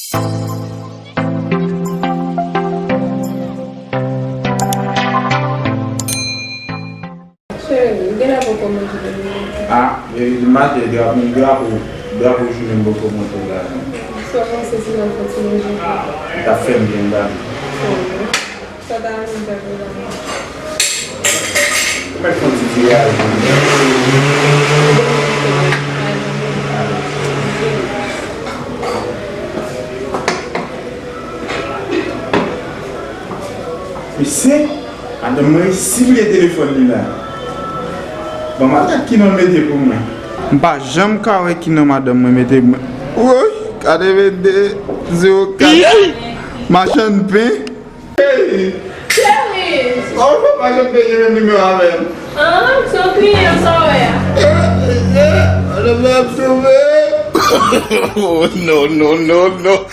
Ah, il mate dopo uscire un po' molto grande. Só não sei se não continua de Tá fermo ainda. Só dá muita coisa. Como é que você tira? Mas se a mãe cible o telefone lá. Vamos lá aqui não meter por mim. Bah, jamais cá aqui não madame me meter. Oi, cadê vender? Zio, cadê? Machan pé. Charles! Oh, machan pé eu não me amo. Ah, sou criança, olha. Olha lá pra você ver. Oh, no, no, no, no.